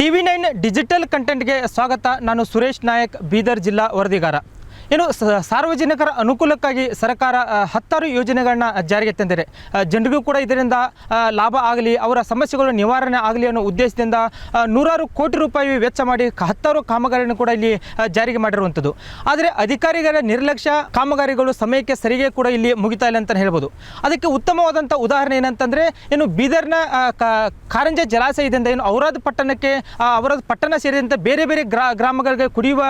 TV9 digital ಕಂಟೆಂಟ್ಗೆ ಸ್ವಾಗತ. ನಾನು ಸುರೇಶ್ ನಾಯಕ್, ಬೀದರ್ ಜಿಲ್ಲಾ ವರದಿಗಾರ. ಏನು ಸಾರ್ವಜನಿಕರ ಅನುಕೂಲಕ್ಕಾಗಿ ಸರ್ಕಾರ ಹತ್ತಾರು ಯೋಜನೆಗಳನ್ನ ಜಾರಿಗೆ ತಂದಿದೆ. ಜನರಿಗೂ ಕೂಡ ಇದರಿಂದ ಲಾಭ ಆಗಲಿ, ಅವರ ಸಮಸ್ಯೆಗಳು ನಿವಾರಣೆ ಆಗಲಿ ಅನ್ನೋ ಉದ್ದೇಶದಿಂದ ನೂರಾರು ಕೋಟಿ ರೂಪಾಯಿ ವೆಚ್ಚ ಮಾಡಿ ಹತ್ತಾರು ಕಾಮಗಾರಿಯನ್ನು ಕೂಡ ಇಲ್ಲಿ ಜಾರಿಗೆ ಮಾಡಿರುವಂಥದ್ದು. ಆದರೆ ಅಧಿಕಾರಿಗಳ ನಿರ್ಲಕ್ಷ್ಯ, ಕಾಮಗಾರಿಗಳು ಸಮಯಕ್ಕೆ ಸರಿಗೆ ಕೂಡ ಇಲ್ಲಿ ಮುಗಿತಾ ಇಲ್ಲ ಅಂತಲೇ ಹೇಳ್ಬೋದು. ಅದಕ್ಕೆ ಉತ್ತಮವಾದಂಥ ಉದಾಹರಣೆ ಏನಂತಂದರೆ, ಏನು ಬೀದರ್ನ ಕಾರಂಜ ಜಲಾಶಯದಿಂದ ಏನು ಔರಾದ್ ಪಟ್ಟಣಕ್ಕೆ ಔರಾದ್ ಪಟ್ಟಣ ಸೇರಿದಂತೆ ಬೇರೆ ಬೇರೆ ಗ್ರಾಮಗಳಿಗೆ ಕುಡಿಯುವ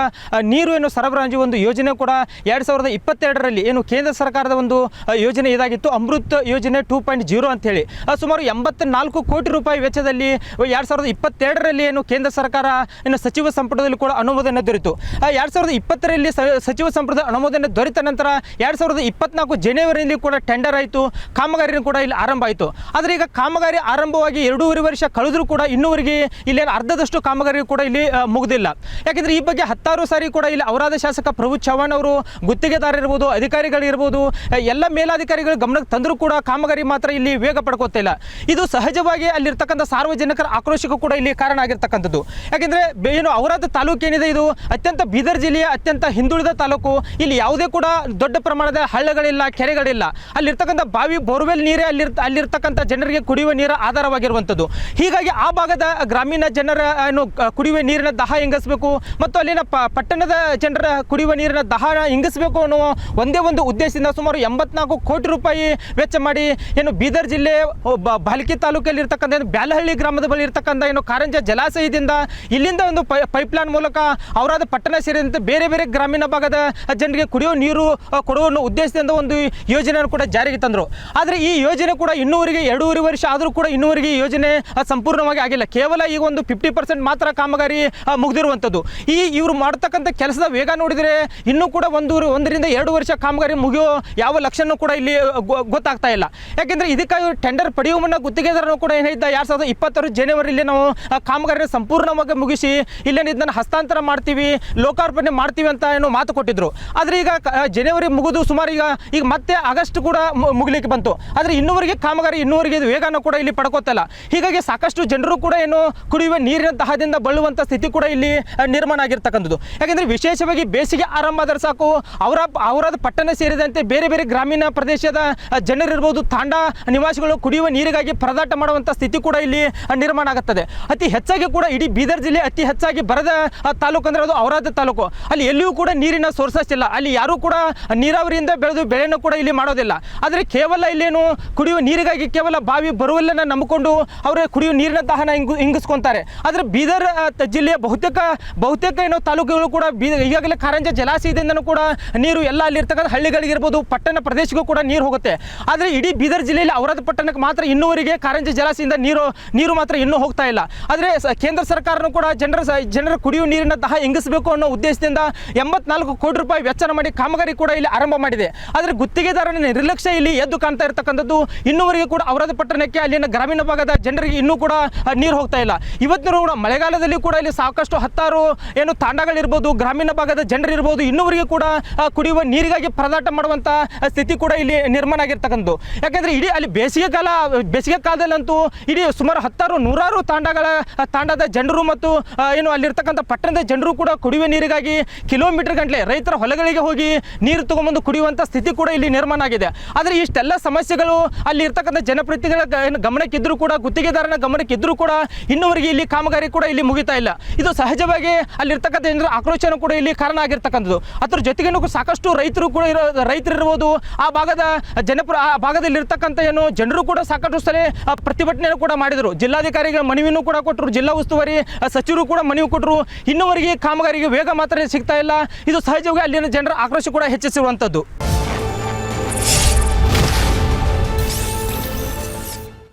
ನೀರು ಏನು ಸರಬರಾಜು ಒಂದು ಯೋಜನೆ ಕೂಡ 2022ರಲ್ಲಿ ಏನು ಕೇಂದ್ರ ಸರ್ಕಾರದ ಒಂದು ಯೋಜನೆ ಇದಾಗಿತ್ತು, ಅಮೃತ್ ಯೋಜನೆ 2.0 ಅಂತ ಹೇಳಿ ಸುಮಾರು 84 ಕೋಟಿ ರೂಪಾಯಿ ವೆಚ್ಚದಲ್ಲಿ 2022ರಲ್ಲಿ ಏನು ಕೇಂದ್ರ ಸರ್ಕಾರ ಇನ್ನು ಸಚಿವ ಸಂಪುಟದಲ್ಲಿ ಕೂಡ ಅನುಮೋದನೆ ದೊರೆಯಿತು. 2020ರಲ್ಲಿ ಸಚಿವ ಸಂಪುಟದ ಅನುಮೋದನೆ ದೊರೆತ ನಂತರ 2024 ಜನವರಿಯಲ್ಲಿ ಕೂಡ ಟೆಂಡರ್ ಆಯಿತು, ಕಾಮಗಾರಿನೂ ಕೂಡ ಇಲ್ಲಿ ಆರಂಭ ಆಯಿತು. ಆದರೆ ಈಗ ಕಾಮಗಾರಿ ಆರಂಭವಾಗಿ 2.5 ವರ್ಷ ಕಳೆದರೂ ಕೂಡ ಇನ್ನೂವರೆಗೆ ಇಲ್ಲಿ ಅರ್ಧದಷ್ಟು ಕಾಮಗಾರಿ ಕೂಡ ಇಲ್ಲಿ ಮುಗಿದಿಲ್ಲ. ಯಾಕೆಂದರೆ ಈ ಬಗ್ಗೆ ಹತ್ತಾರು ಸಾರಿ ಕೂಡ ಇಲ್ಲಿ ಔರಾದ ಶಾಸಕ ಪ್ರಭು ಚವ್ಹಾಣ್ ಅವರು, ಗುತ್ತಿಗೆದಾರರಿರ್ಬೋದು, ಅಧಿಕಾರಿಗಳಿರ್ಬೋದು, ಎಲ್ಲ ಮೇಲಾಧಿಕಾರಿಗಳ ಗಮನಕ್ಕೆ ತಂದರೂ ಕೂಡ ಕಾಮಗಾರಿ ಮಾತ್ರ ಇಲ್ಲಿ ವೇಗ ಪಡ್ಕೋತಾ ಇಲ್ಲ. ಇದು ಸಹಜವಾಗಿ ಅಲ್ಲಿರ್ತಕ್ಕಂಥ ಸಾರ್ವಜನಿಕರ ಆಕ್ರೋಶಕ್ಕೂ ಕೂಡ ಇಲ್ಲಿ ಕಾರಣ ಆಗಿರ್ತಕ್ಕಂಥದ್ದು. ಯಾಕೆಂದರೆ ಏನು ಔರಾದ ತಾಲೂಕು ಏನಿದೆ, ಇದು ಅತ್ಯಂತ ಬೀದರ್ ಜಿಲ್ಲೆಯ ಅತ್ಯಂತ ಹಿಂದುಳಿದ ತಾಲೂಕು. ಇಲ್ಲಿ ಯಾವುದೇ ಕೂಡ ದೊಡ್ಡ ಪ್ರಮಾಣದ ಹಳ್ಳಗಳಿಲ್ಲ, ಕೆರೆಗಳಿಲ್ಲ. ಅಲ್ಲಿರ್ತಕ್ಕಂಥ ಬಾವಿ, ಬೋರ್ವೆಲ್ ನೀರೇ ಅಲ್ಲಿರ್ತಕ್ಕಂಥ ಜನರಿಗೆ ಕುಡಿಯುವ ನೀರ ಆಧಾರವಾಗಿರುವಂಥದ್ದು. ಹೀಗಾಗಿ ಆ ಭಾಗದ ಗ್ರಾಮೀಣ ಜನರ ಏನು ಕುಡಿಯುವ ನೀರಿನ ದಾಹ ಇಂಗಿಸಬೇಕು ಮತ್ತು ಅಲ್ಲಿನ ಪಟ್ಟಣದ ಜನರ ಕುಡಿಯುವ ನೀರಿನ ದಾಹ ಇಂಗಿಸಬೇಕು ಅನ್ನೋ ಒಂದೇ ಒಂದು ಉದ್ದೇಶದಿಂದ ಸುಮಾರು 84 ಕೋಟಿ ರೂಪಾಯಿ ವೆಚ್ಚ ಮಾಡಿ ಏನು ಬೀದರ್ ಜಿಲ್ಲೆ ಬಾಲ್ಕಿ ತಾಲೂಕಲ್ಲಿ ಇರ್ತಕ್ಕಂಥ ಬ್ಯಾಲಹಳ್ಳಿ ಗ್ರಾಮದ ಬಳಿ ಇರ್ತಕ್ಕಂಥ ಏನು ಕಾರಂಜ ಜಲಾಶಯದಿಂದ ಇಲ್ಲಿಂದ ಒಂದು ಪೈಪ್ಲೈನ್ ಮೂಲಕ ಔರಾದ ಪಟ್ಟಣ ಸೇರಿದಂತೆ ಬೇರೆ ಬೇರೆ ಗ್ರಾಮೀಣ ಭಾಗದ ಜನರಿಗೆ ಕುಡಿಯೋ ನೀರು ಕೊಡುವ ಉದ್ದೇಶದಿಂದ ಒಂದು ಯೋಜನೆಯನ್ನು ಕೂಡ ಜಾರಿಗೆ ತಂದರು. ಆದರೆ ಈ ಯೋಜನೆ ಕೂಡ ಇನ್ನೂವರೆಗೆ 2.5 ವರ್ಷ ಆದರೂ ಕೂಡ ಇನ್ನೂವರೆಗೆ ಈ ಯೋಜನೆ ಸಂಪೂರ್ಣವಾಗಿ ಆಗಿಲ್ಲ. ಕೇವಲ ಈಗ ಒಂದು 50% ಮಾತ್ರ ಕಾಮಗಾರಿ ಮುಗಿದಿರುವಂಥದ್ದು. ಇವರು ಮಾಡ್ತಕ್ಕಂಥ ಕೆಲಸದ ವೇಗ ನೋಡಿದರೆ ಇನ್ನೂ ಕೂಡ 1ರಿಂದ 2 ವರ್ಷ ಕಾಮಗಾರಿ ಮುಗಿಯೋ ಯಾವ ಲಕ್ಷಣ ಕೂಡ ಇಲ್ಲಿ ಗೊತ್ತಾಗ್ತಾ ಇಲ್ಲ. ಯಾಕೆಂದರೆ ಇದಕ್ಕಾಗಿ ಟೆಂಡರ್ ಪಡೆಯುವ ಮುನ್ನ ಗುತ್ತಿಗೆದಾರನು ಕೂಡ ಏನಿದ್ದ 2026 ಜನವರಿಯಲ್ಲಿ ನಾವು ಕಾಮಗಾರಿನ ಸಂಪೂರ್ಣವಾಗಿ ಮುಗಿಸಿ ಇಲ್ಲೇನು ಇದನ್ನು ಹಸ್ತಾಂತರ ಮಾಡ್ತೀವಿ, ಲೋಕಾರ್ಪಣೆ ಮಾಡ್ತೀವಿ ಅಂತ ಏನು ಮಾತು ಕೊಟ್ಟಿದ್ರು. ಆದರೆ ಈಗ ಜನವರಿ ಮುಗಿದು ಸುಮಾರು ಈಗ ಮತ್ತೆ ಆಗಸ್ಟ್ ಕೂಡ ಮುಗಿಲಿಕ್ಕೆ ಬಂತು. ಆದರೆ ಇನ್ನೂವರೆಗೆ ಕಾಮಗಾರಿ ಇನ್ನೂವರೆಗೆ ವೇಗನ ಕೂಡ ಇಲ್ಲಿ ಪಡ್ಕೋತಲ್ಲ. ಹೀಗಾಗಿ ಸಾಕಷ್ಟು ಜನರು ಕೂಡ ಏನು ಕುಡಿಯುವ ನೀರಿನ ದಾಹದಿಂದ ಬಳಲುವಂಥ ಸ್ಥಿತಿ ಕೂಡ ಇಲ್ಲಿ ನಿರ್ಮಾಣ ಆಗಿರ್ತಕ್ಕಂಥದ್ದು. ಯಾಕೆಂದರೆ ವಿಶೇಷವಾಗಿ ಬೇಸಿಗೆ ಆರಂಭ ಆದರೆ ಸಾಕು ಔರಾದ ಪಟ್ಟಣ ಸೇರಿದಂತೆ ಬೇರೆ ಬೇರೆ ಗ್ರಾಮೀಣ ಪ್ರದೇಶದ ಜನರಿರ್ಬೋದು, ತಾಂಡ ನಿವಾಸಿಗಳು ಕುಡಿಯುವ ನೀರಿಗಾಗಿ ಪರದಾಟ ಮಾಡುವಂಥ ಸ್ಥಿತಿ ಕೂಡ ಇಲ್ಲಿ ನಿರ್ಮಾಣ ಆಗುತ್ತದೆ. ಅತಿ ಹೆಚ್ಚಾಗಿ ಕೂಡ ಇಡೀ ಬೀದರ್ ಜಿಲ್ಲೆ ಅತಿ ಹೆಚ್ಚಾಗಿ ಬರದ ತಾಲೂಕು ಅಂದರೆ ಅದು ಔರಾದ ತಾಲೂಕು. ಅಲ್ಲಿ ಎಲ್ಲಿಯೂ ಕೂಡ ನೀರಿನ ಸೋರ್ಸಸ್ ಇಲ್ಲ. ಅಲ್ಲಿ ಯಾರೂ ಕೂಡ ನೀರಾವರಿಯಿಂದ ಬೆಳೆದು ಬೆಳೆಯನ್ನು ಕೂಡ ಇಲ್ಲಿ ಮಾಡೋದಿಲ್ಲ. ಆದರೆ ಕೇವಲ ಇಲ್ಲೇನು ಕುಡಿಯುವ ನೀರಿಗಾಗಿ ಕೇವಲ ಬಾವಿ ಬರುವಲ್ಲನ್ನು ನಂಬಿಕೊಂಡು ಅವರೇ ಕುಡಿಯುವ ನೀರಿನ ದಾಹನ ಇಂಗಿಸ್ಕೊತಾರೆ. ಆದರೆ ಬೀದರ್ ಜಿಲ್ಲೆಯ ಬಹುತೇಕ ಏನೋ ತಾಲೂಕುಗಳು ಕೂಡ ಈಗಾಗಲೇ ಕಾರಂಜ ಜಲಾಶಯದಿಂದನೂ ಕೂಡ ನೀರು ಎಲ್ಲ ಅಲ್ಲಿರ್ತಕ್ಕಂಥ ಹಳ್ಳಿಗಳಿಗಿರ್ಬೋದು, ಪಟ್ಟಣ ಪ್ರದೇಶಕ್ಕೂ ಕೂಡ ನೀರು ಹೋಗುತ್ತೆ. ಆದರೆ ಇಡೀ ಬೀದರ್ ಜಿಲ್ಲೆಯಲ್ಲಿ ಔರಾದ ಪಟ್ಟಣಕ್ಕೆ ಮಾತ್ರ ಇನ್ನೂವರೆಗೆ ಕಾರಂಜ ಜಲಾಶಯದಿಂದ ನೀರು ಮಾತ್ರ ಇನ್ನೂ ಹೋಗ್ತಾ ಇಲ್ಲ. ಆದರೆ ಕೇಂದ್ರ ಸರ್ಕಾರನೂ ಕೂಡ ಜನರ ಕುಡಿಯುವ ನೀರಿನ ದಾಹ ಇಂಗಿಸಬೇಕು ಅನ್ನೋ ಉದ್ದೇಶದಿಂದ 84 ಕೋಟಿ ರೂಪಾಯಿ ವೆಚ್ಚ ಮಾಡಿ ಕಾಮಗಾರಿ ಕೂಡ ಇಲ್ಲಿ ಆರಂಭ ಮಾಡಿದೆ. ಆದರೆ ಗುತ್ತಿಗೆದಾರನ ನಿರ್ಲಕ್ಷ್ಯ ಇಲ್ಲಿ ಎದ್ದು ಕಾಣ್ತಾ ಇರತಕ್ಕಂಥದ್ದು. ಇನ್ನೂವರೆಗೆ ಕೂಡ ಔರಾದ ಪಟ್ಟಣಕ್ಕೆ ಅಲ್ಲಿನ ಗ್ರಾಮೀಣ ಭಾಗದ ಜನರಿಗೆ ಇನ್ನೂ ಕೂಡ ನೀರು ಹೋಗ್ತಾ ಇಲ್ಲ. ಇವತ್ತಿನ ಕೂಡ ಮಳೆಗಾಲದಲ್ಲಿ ಕೂಡ ಇಲ್ಲಿ ಸಾಕಷ್ಟು ಹತ್ತಾರು ಏನು ತಾಂಡಗಳಿರ್ಬೋದು, ಗ್ರಾಮೀಣ ಭಾಗದ ಜನರಿರ್ಬೋದು, ಇನ್ನೂವರೆಗೆ ಕೂಡ ಕುಡಿಯುವ ನೀರಿಗಾಗಿ ಪರದಾಟ ಮಾಡುವಂಥ ಸ್ಥಿತಿ ಕೂಡ ಇಲ್ಲಿ ನಿರ್ಮಾಣ ಆಗಿರ್ತಕ್ಕಂಥದ್ದು. ಯಾಕೆಂದರೆ ಇಡೀ ಅಲ್ಲಿ ಬೇಸಿಗೆ ಕಾಲದಲ್ಲಂತೂ ಇಡೀ ಸುಮಾರು ನೂರಾರು ತಾಂಡದ ಜನರು ಮತ್ತು ಏನು ಅಲ್ಲಿರ್ತಕ್ಕಂಥ ಪಟ್ಟಣದ ಜನರು ಕೂಡ ಕುಡಿಯುವ ನೀರಿಗಾಗಿ ಕಿಲೋಮೀಟರ್ ಗಂಟಲೆ ರೈತರ ಹೊಲಗಳಿಗೆ ಹೋಗಿ ನೀರು ತಗೊಂಬಂದು ಕುಡಿಯುವಂಥ ಸ್ಥಿತಿ ಕೂಡ ಇಲ್ಲಿ ನಿರ್ಮಾಣ ಆಗಿದೆ. ಆದರೆ ಇಷ್ಟೆಲ್ಲ ಸಮಸ್ಯೆಗಳು ಅಲ್ಲಿ ಇರ್ತಕ್ಕಂಥ ಜನಪ್ರತಿನಿಧಿಗಳ ಗಮನಕ್ಕಿದ್ದರೂ ಕೂಡ, ಗುತ್ತಿಗೆದಾರನ ಗಮನಕ್ಕಿದ್ದರೂ ಕೂಡ ಇನ್ನೂವರೆಗೆ ಇಲ್ಲಿ ಕಾಮಗಾರಿ ಕೂಡ ಇಲ್ಲಿ ಮುಗಿತಾ ಇಲ್ಲ. ಇದು ಸಹಜವಾಗಿ ಅಲ್ಲಿರ್ತಕ್ಕಂಥ ಜನರ ಆಕ್ರೋಶನೂ ಕೂಡ ಇಲ್ಲಿ ಕಾರಣ ಆಗಿರ್ತಕ್ಕಂಥದ್ದು. ಅದರ ಜೊತೆಗೇನು ಸಾಕಷ್ಟು ರೈತರಿರ್ಬೋದು, ಆ ಭಾಗದಲ್ಲಿರ್ತಕ್ಕಂಥ ಏನು ಜನರು ಕೂಡ ಸಾಕಷ್ಟು ಸಲ ಪ್ರತಿಭಟನೆ ಕೂಡ ಮಾಡಿದರು. ಜಿಲ್ಲಾಧಿಕಾರಿಗಳ ಮನವಿನೂ ಕೂಡ ಕೊಟ್ಟರು, ಜಿಲ್ಲಾ ಉಸ್ತುವಾರಿ ಸಚಿವರು ಕೂಡ ಮನವಿ ಕೊಟ್ಟರು. ಇನ್ನೂವರೆಗೆ ಕಾಮಗಾರಿಗೆ ವೇಗ ಮಾತ್ರ ಸಿಗ್ತಾ ಇಲ್ಲ. ಇದು ಸಹಜವಾಗಿ ಅಲ್ಲಿನ ಜನರ ಆಕ್ರೋಶ ಕೂಡ ಹೆಚ್ಚಿಸಿರುವಂಥದ್ದು.